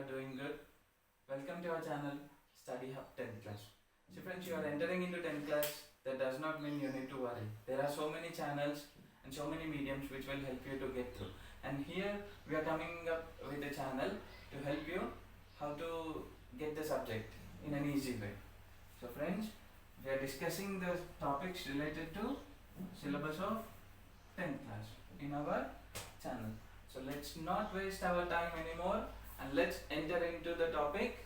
doing good. Welcome to our channel Study Hub 10th class. So friends, you are entering into 10th class. That does not mean you need to worry. There are so many channels and so many mediums which will help you to get through. And here we are coming up with a channel to help you how to get the subject in an easy way. So friends, we are discussing the topics related to syllabus of 10th class in our channel. So let's not waste our time anymore and let's enter into the topic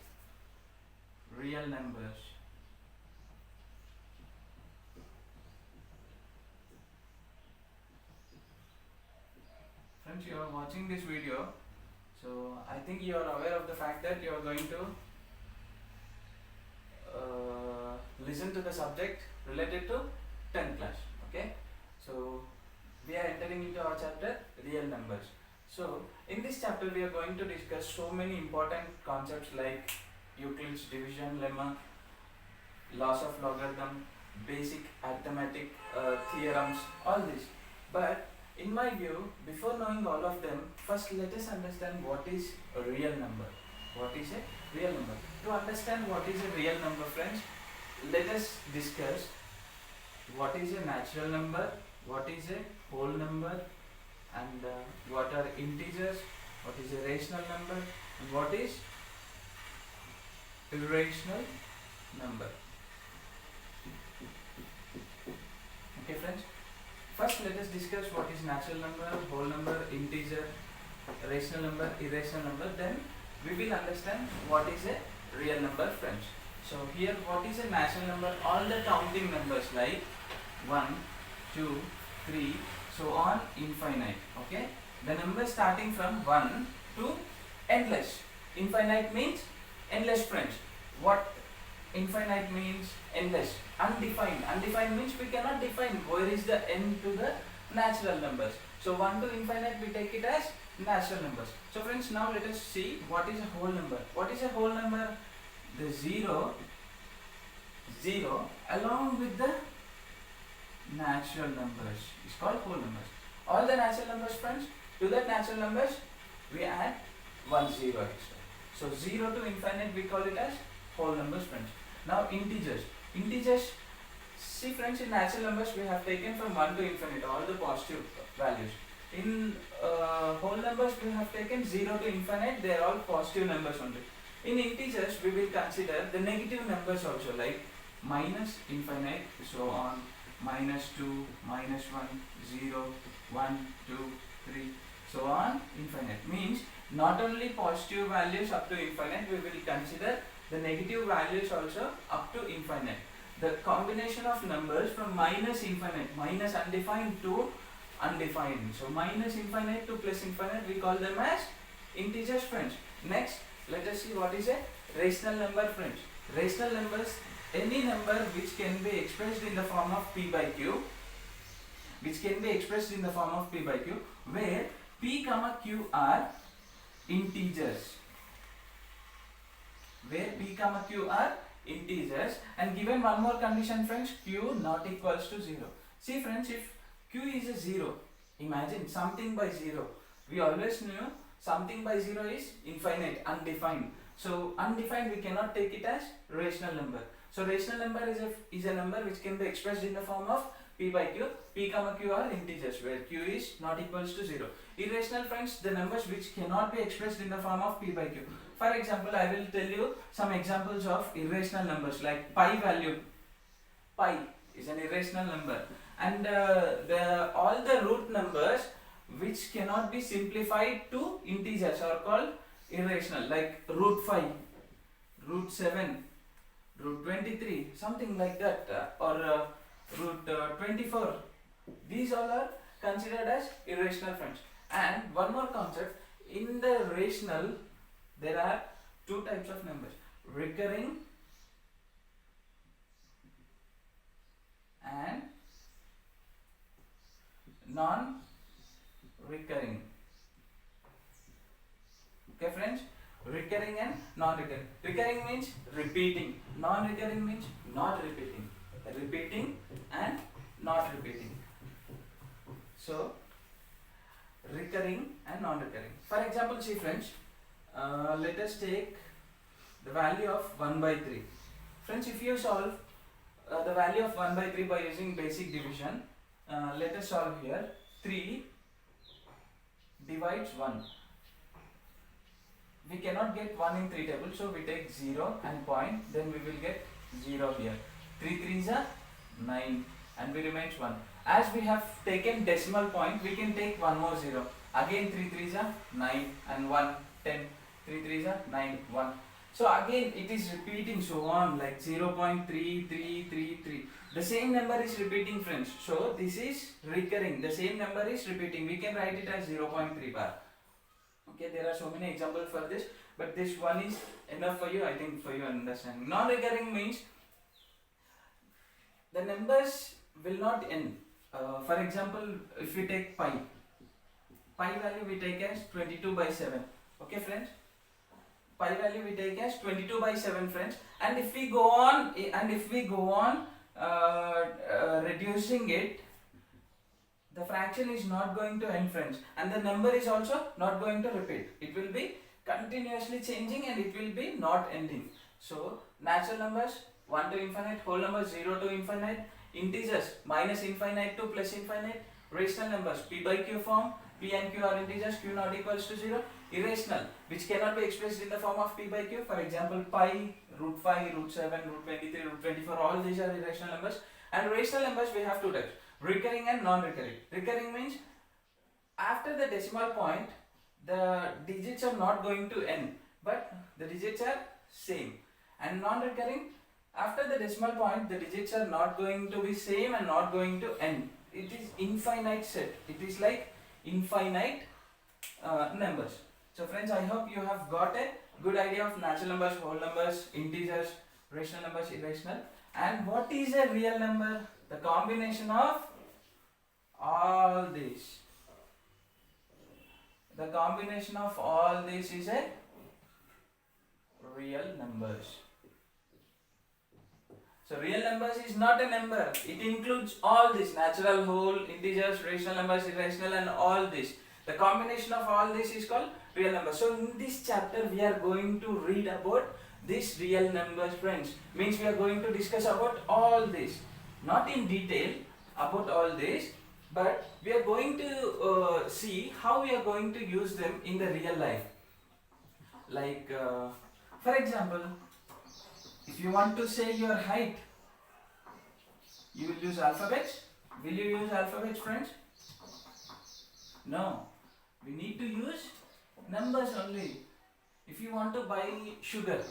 real numbers. Friends, you are watching this video, so I think you are aware of the fact that you are going to listen to the subject related to 10th class. Okay, so we are entering into our chapter real numbers. So in this chapter we are going to discuss so many important concepts like Euclid's division lemma, laws of logarithm, basic arithmetic theorems, all this. But in my view, before knowing all of them, first let us understand what is a real number. What is a real number? To understand what is a real number, friends, let us discuss what is a natural number, what is a whole number, and what are integers, what is a rational number, and what is irrational number. Okay friends, first let us discuss what is natural number, whole number, integer, rational number, irrational number. Then we will understand what is a real number, friends. So here, what is a natural number? All the counting numbers like 1, 2, 3, so on infinite. Okay, the number starting from 1 to endless. Infinite means endless, friends. What infinite means? Endless. Undefined. Undefined means we cannot define where is the end to the natural numbers. So 1 to infinite we take it as natural numbers. So friends, now let us see what is a whole number. What is a whole number? The 0 along with the natural numbers is called whole numbers. All the natural numbers, friends, to that natural numbers we add 1 0 extra. So 0 to infinite we call it as whole numbers, friends. Now integers. Integers, see friends, in natural numbers we have taken from 1 to infinite all the positive values. In whole numbers we have taken 0 to infinite, they are all positive numbers only. In integers we will consider the negative numbers also, like minus infinite, so on, minus 2, minus 1, 0, 1, 2, 3, so on infinite. Means not only positive values up to infinite, we will consider the negative values also up to infinite. The combination of numbers from minus infinite, minus undefined to undefined. So minus infinite to plus infinite, we call them as integers, friends. Next, let us see what is a rational number, friends. Rational numbers, any number which can be expressed in the form of p by q, where p comma q are integers. Where p comma q are integers, and given one more condition, friends, q not equals to 0. See friends, if q is a 0, imagine something by 0. We always knew something by 0 is infinite, undefined. So undefined we cannot take it as rational number. So rational number is a number which can be expressed in the form of p by q. P comma q are integers where q is not equals to 0. Irrational, friends, the numbers which cannot be expressed in the form of p by q. For example, I will tell you some examples of irrational numbers like pi value. Pi is an irrational number, and all the root numbers which cannot be simplified to integers are called irrational, like root 5, root 7, root 23, something like that, or root 24. These all are considered as irrational, friends. And one more concept, in the rational there are two types of numbers: recurring and non-recurring. Okay friends, recurring and non-recurring. Recurring means repeating, non-recurring means not repeating. Repeating and not repeating. So recurring and non-recurring. For example, see friends, Let us take the value of 1 by 3. Friends, if you solve the value of 1 by 3 by using basic division, let us solve here. 3 divides 1. We cannot get 1 in 3 tables, so we take 0 and point, then we will get 0 here. 3 3s are 9 and we remains 1. As we have taken decimal point, we can take one more 0. Again 3 3s are 9 and 1, 10. 3 3s are 9, 1. So again it is repeating so on, like 0.3333. The same number is repeating, friends. So this is recurring. The same number is repeating. We can write it as 0.3 bar. Okay, there are so many examples for this, but this one is enough for you, I think, for your understanding. Non-recurring means the numbers will not end. For example, if we take pi value we take as 22 by 7. Okay, friends? Pi value we take as 22 by 7, friends. And if we go on, reducing it, the fraction is not going to end, friends, and the number is also not going to repeat. It will be continuously changing and it will be not ending. So natural numbers 1 to infinite, whole numbers 0 to infinite, integers minus infinite to plus infinite, rational numbers p by q form, p and q are integers, q not equals to 0, irrational which cannot be expressed in the form of p by q, for example pi, root 5, root 7, root 23, root 24, all these are irrational numbers. And rational numbers we have two types, recurring and non-recurring. Recurring means after the decimal point the digits are not going to end, but the digits are same. And non-recurring, after the decimal point the digits are not going to be same and not going to end. It is infinite set. It is like infinite numbers. So friends, I hope you have got a good idea of natural numbers, whole numbers, integers, rational numbers, irrational. And what is a real number? The combination of all these. The combination of all this is a real numbers. So real numbers is not a number. It includes all this, natural, whole, integers, rational numbers, irrational, and all this. The combination of all this is called real numbers. So in this chapter we are going to read about this real numbers, friends. Means we are going to discuss about all this. Not in detail about all this, but we are going to see how we are going to use them in the real life. Like for example, if you want to say your height, you will use alphabets. Will you use alphabets, friends? No. We need to use numbers only. If you want to buy sugar,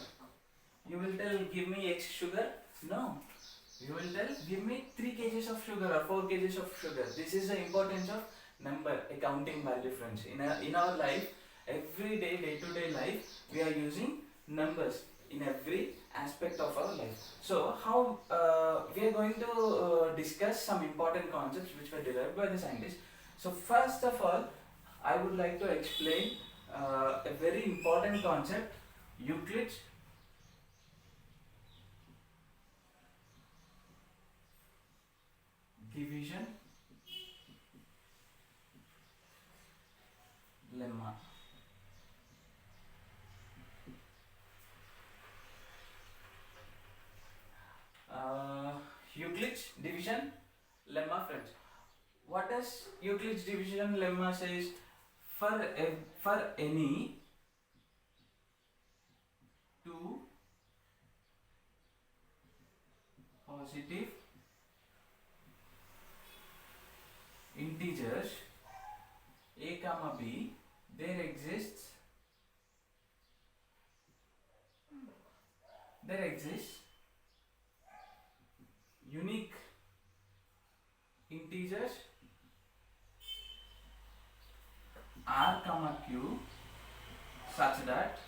you will tell give me X sugar. No. You will tell give me 3 kgs of sugar or 4 kgs of sugar. This is the importance of number, a counting value, friends. In our life, every day, day-to-day life, we are using numbers in every aspect of our life. So how we are going to discuss some important concepts which were derived by the scientists. So first of all, I would like to explain a very important concept, Euclid's division lemma. Euclid's division lemma, friends. What does Euclid's division lemma says? For any two positive integers a comma b, there exists unique integers r comma q such that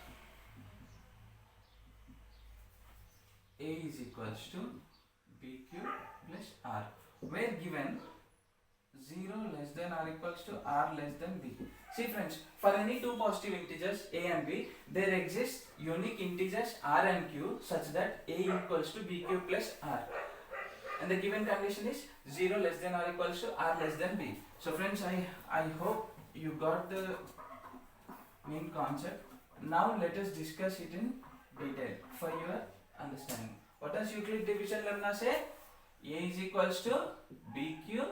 a is equals to bq plus r, where given 0 less than or equals to r less than b. See friends, for any two positive integers a and b, there exists unique integers r and q such that a equals to bq plus r, and the given condition is 0 less than or equals to r less than b. So friends, I hope you got the main concept. Now let us discuss it in detail for your understanding. What does Euclid division lemma say? A is equals to BQ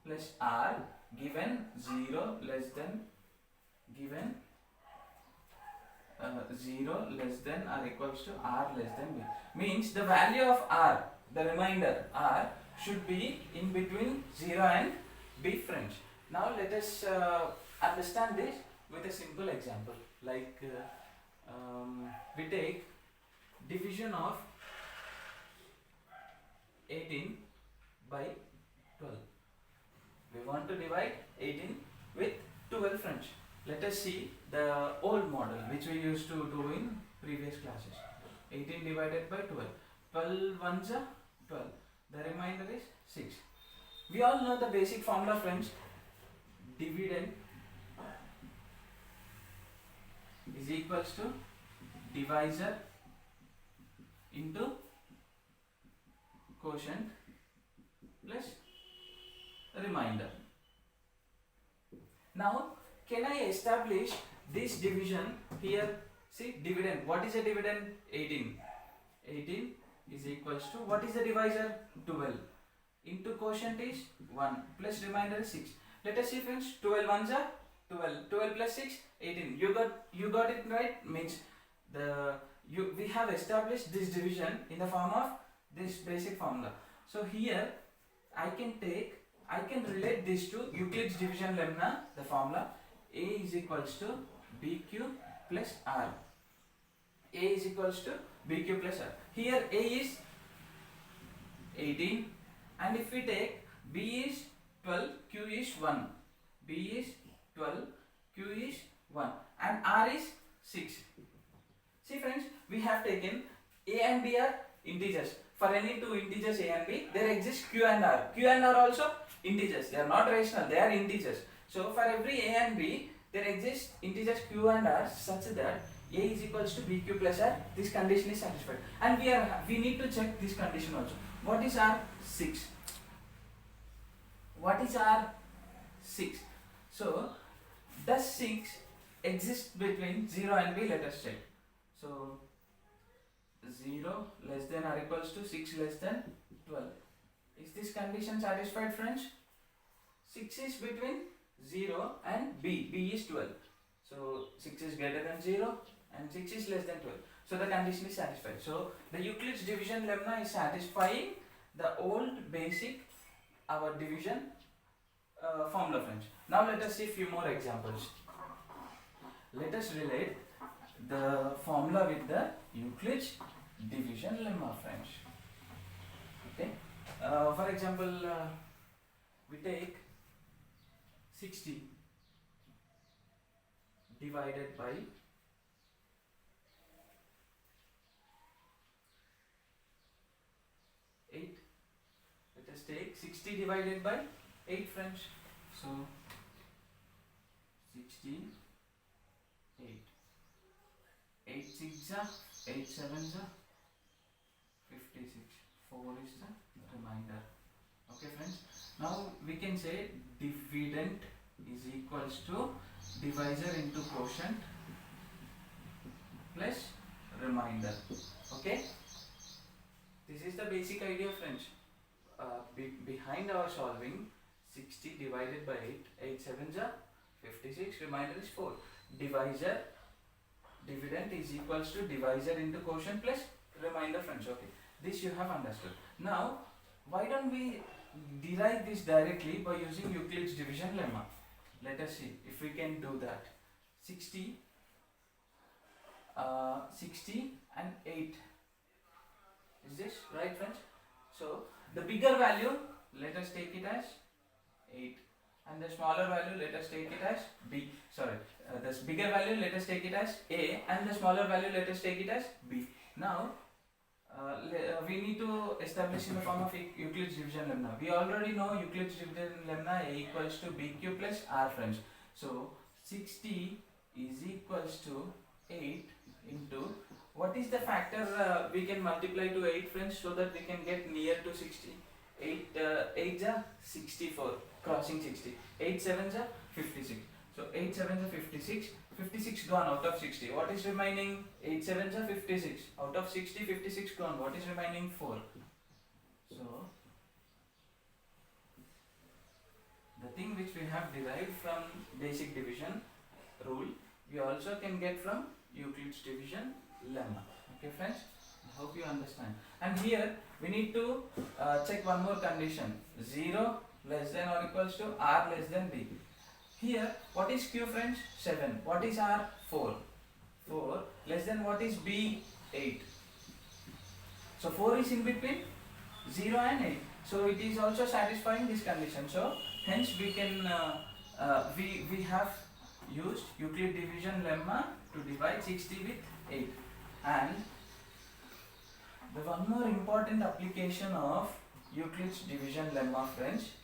plus R given 0 less than given 0 less than or equals to R less than B. Means the value of R, the remainder R, should be in between 0 and B, friends. Now let us understand this with a simple example. Like we take division of 18 by 12. We want to divide 18 with 12, friends. Let us see the old model which we used to do in previous classes. 18 divided by 12. 12 ones are 12. The remainder is 6. We all know the basic formula, friends. Dividend is equals to divisor into quotient plus remainder. Now, can I establish this division here? See, dividend. What is a dividend? 18. 18 is equals to, what is the divisor? 12. Into quotient is 1 plus remainder is 6. Let us see, friends. 12 ones are 12. 12 plus 6, 18. You got it right? Means we have established this division in the form of this basic formula. So here I can relate this to Euclid's division lemma, the formula A is equals to BQ plus R. A is equals to BQ plus R. Here A is 18 and if we take B is 12, Q is 1. B is 12, Q is 1 and R is 6. See, friends, we have taken A and B are integers. For any two integers A and B, there exists Q and R. Q and R also integers. They are not rational, they are integers. So for every A and B, there exists integers Q and R such that A is equals to BQ plus R. This condition is satisfied. And we need to check this condition also. What is R? 6. What is R? 6. So does 6 exist between 0 and B? Let us check. So 0 less than or equals to 6 less than 12. Is this condition satisfied, friends? 6 is between 0 and B. B is 12. So 6 is greater than 0 and 6 is less than 12. So the condition is satisfied. So the Euclid's division lemma is satisfying the old basic our division formula, friends. Now let us see few more examples. Let us relate the formula with the Euclid's division lemma, friends. Okay. For example, we take 60 divided by 8. Let us take 60 divided by 8, friends. So 60, 8. 8 6 are 8 7 are 56. 4 is the remainder. Okay, friends. Now we can say dividend is equals to divisor into quotient plus remainder. Okay. This is the basic idea, friends. Behind our solving 60 divided by 8, 8 7s are 56, remainder is 4. Divisor, dividend is equals to divisor into quotient plus remainder, friends. Okay, this you have understood. Now, why don't we derive this directly by using Euclid's division lemma? Let us see if we can do that. 60 and 8. Is this right, friends? So the bigger value, let us take it as 8, and the smaller value, let us take it as B. Sorry, the bigger value, let us take it as A, and the smaller value, let us take it as B. Now we need to establish in the form of Euclid's division lemma. We already know Euclid's division lemma A equals to BQ plus R, friends. So 60 is equals to 8 into, what is the factor we can multiply to 8, friends, so that we can get near to 60? 8 8s are 64, crossing 60. 8 7s are 56. So 8 7s are 56. 56 gone out of 60. What is remaining? 8 sevens are 56. Out of 60, 56 gone. What is remaining? 4. So, the thing which we have derived from basic division rule, we also can get from Euclid's division lemma. Okay friends, I hope you understand. And here we need to check one more condition. 0 less than or equals to r less than b. Here what is q friends? 7. What is r? 4. 4 less than what is b? 8. So 4 is in between 0 and 8. So it is also satisfying this condition. So hence we can we have used Euclid division lemma to divide 60 with 8. And the one more important application of Euclid's division lemma friends,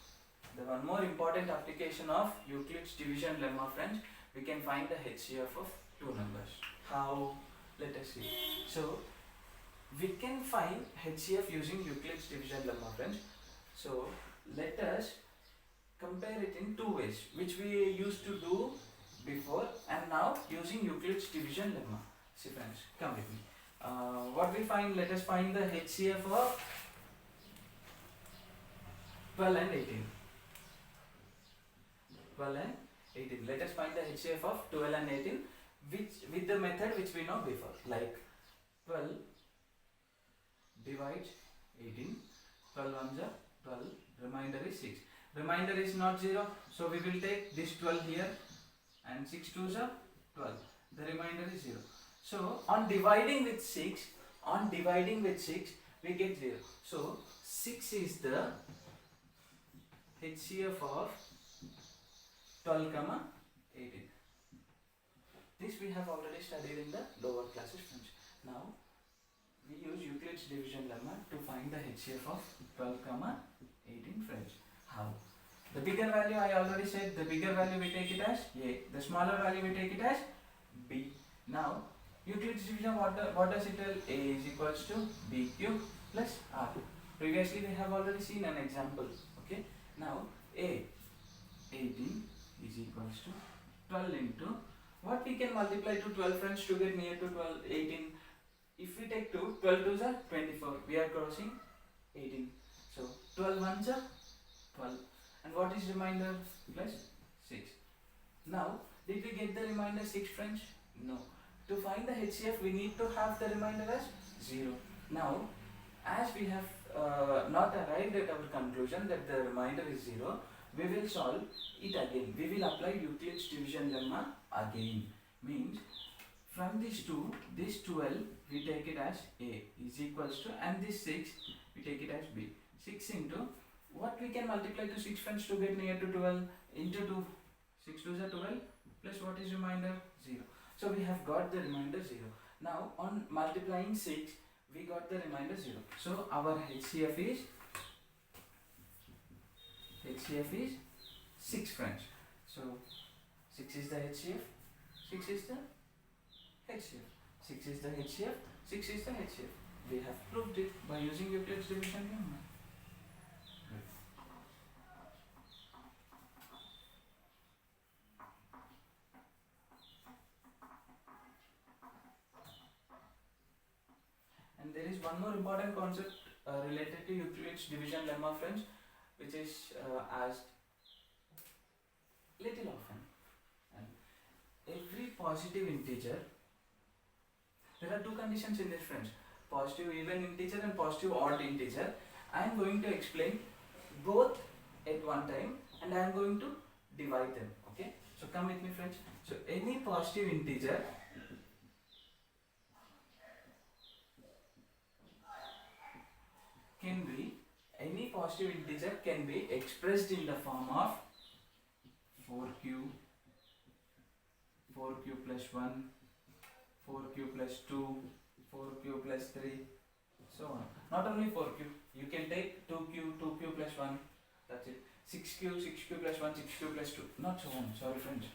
we can find the HCF of two numbers. How? Let us see. So we can find HCF using Euclid's division lemma friends. So let us compare it in two ways, which we used to do before and now using Euclid's division lemma. See friends, come with me. What we find, let us find the HCF of 12 and 18. 12 and 18. Let us find the HCF of 12 and 18 with the method which we know before. Like 12 divides 18. 12 ones are 12. Remainder is 6. Remainder is not 0. So we will take this 12 here and 6 twos are 12. The remainder is 0. So on dividing with 6, we get 0. So 6 is the HCF of 12, 18. This we have already studied in the lower classes friends. Now we use Euclid's division lemma to find the HCF of 12, 18 friends. How? The bigger value, I already said, the bigger value we take it as A. The smaller value we take it as B. Now Euclid's division, what does it tell? A is equals to BQ plus R. Previously we have already seen an example. Okay. Now A 18 is equals to 12 into what we can multiply to 12 friends to get near to 12, 18. If we take 2, 12 2s are 24. We are crossing 18. So 12 ones are 12. And what is remainder? Plus 6. Now, did we get the remainder 6 friends? No. To find the HCF, we need to have the remainder as 0. Now, as we have not arrived at our conclusion that the remainder is 0, we will solve it again. We will apply Euclid's division lemma again. Means, from this 2, this 12, we take it as A is equals to, and this 6, we take it as B. 6 into, what we can multiply to 6 friends to get near to 12, into 2, 6 2s are 12, plus what is remainder? 0. So we have got the remainder 0. Now on multiplying 6, we got the remainder 0. So our HCF is 6 friends. So 6 is the HCF, 6 is the HCF, 6 is the HCF, 6 is the HCF. We have proved it by using Euclid's division lemma. And there is one more important concept related to Euclid's division lemma friends, which is asked little often. And every positive integer, there are two conditions in this friends, positive even integer and positive odd integer. I am going to explain both at one time and I am going to divide them. Okay, so come with me friends. So any positive integer can be expressed in the form of 4q plus 1, 4q plus 2, 4q plus 3, so on. Not only 4q, you can take 2q plus 1, that's it. 6q plus 1, 6q plus 2, not so on, sorry friends.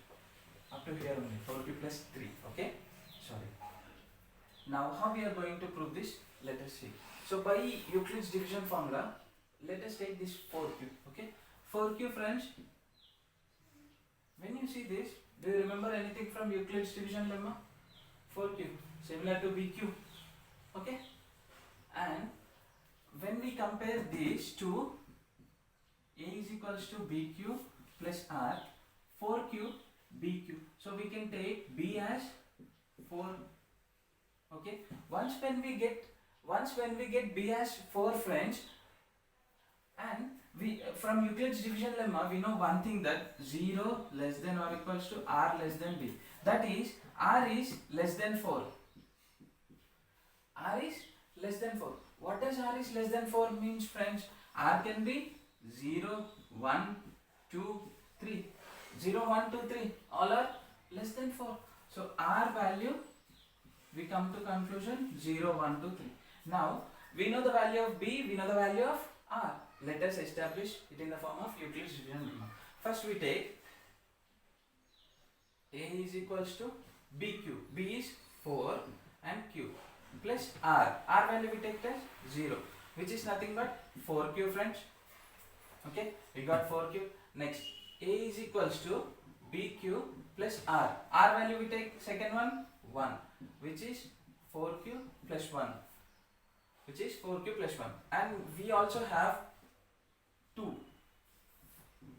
Up to here only, 4q plus 3, okay? Sorry. Now how we are going to prove this? Let us see. So by Euclid's division formula, let us take this 4q, okay? 4q friends, when you see this, Do you remember anything from Euclid's division lemma? 4q, similar to bq. Okay, and when we compare these two, a is equals to bq plus r, 4q bq, so we can take b as 4. Okay, once when we get b as 4 friends, and we from Euclid's division lemma we know one thing, that 0 less than or equals to r less than b, that is r is less than 4. R is less than 4. What does r is less than 4 means, friends? R can be 0, 1, 2, 3. 0, 1, 2, 3 all are less than 4. So r value, we come to conclusion 0, 1, 2, 3. Now we know the value of b, we know the value of r. Let us establish it in the form of Euclid's division lemma. First we take a is equals to bq, b is 4 and q, plus r. R value we take as 0, which is nothing but 4q, friends. Okay, we got 4q. Next, a is equals to bq plus r. R value we take second one 1, which is 4q plus 1, which is 4q plus 1. And we also have 2,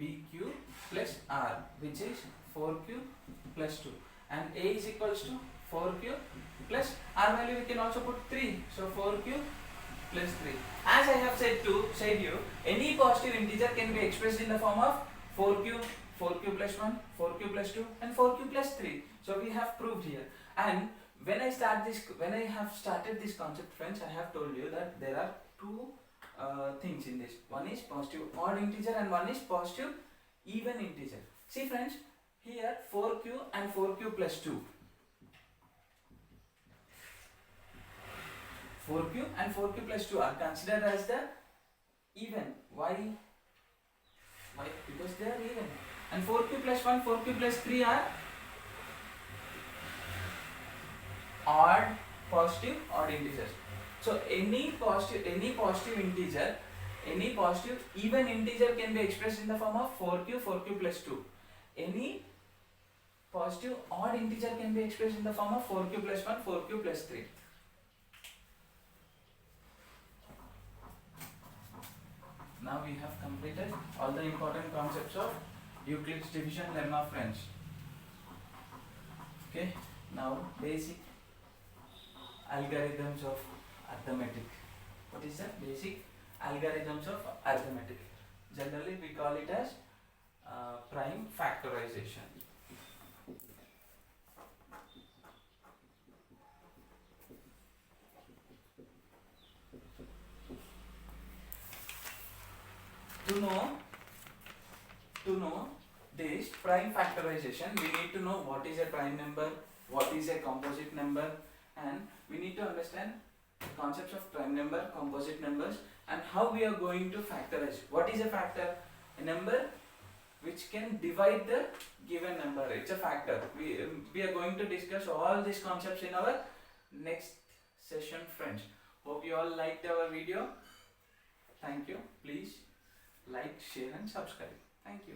bq plus r, which is 4q plus 2. And a is equals to 4q plus r value we can also put 3, so 4q plus 3. As I have said you, any positive integer can be expressed in the form of 4q, 4q plus 1, 4q plus 2 and 4q plus 3. So we have proved here. And when I have started this concept, friends, I have told you that there are two things in this. One is positive odd integer and one is positive even integer. See, friends, here 4q and 4q plus 2. 4q and 4q plus 2 are considered as the even. Why? Because they are even. And 4q plus 1, 4q plus 3 are odd, positive, odd integers. So any positive integer, any positive even integer can be expressed in the form of 4q, 4q plus 2. Any positive odd integer can be expressed in the form of 4q plus 1, 4q plus 3. Now we have completed all the important concepts of Euclid's division lemma, friends. Okay, now basic algorithms of arithmetic. What is that? Basic algorithms of arithmetic. Generally we call it as prime factorization. To know this prime factorization, we need to know what is a prime number, what is a composite number, and we need to understand the concepts of prime number, composite numbers, and how we are going to factorize. What is a factor? A number which can divide the given number. It's a factor. We are going to discuss all these concepts in our next session, friends. Hope you all liked our video. Thank you. Please like, share and subscribe. Thank you.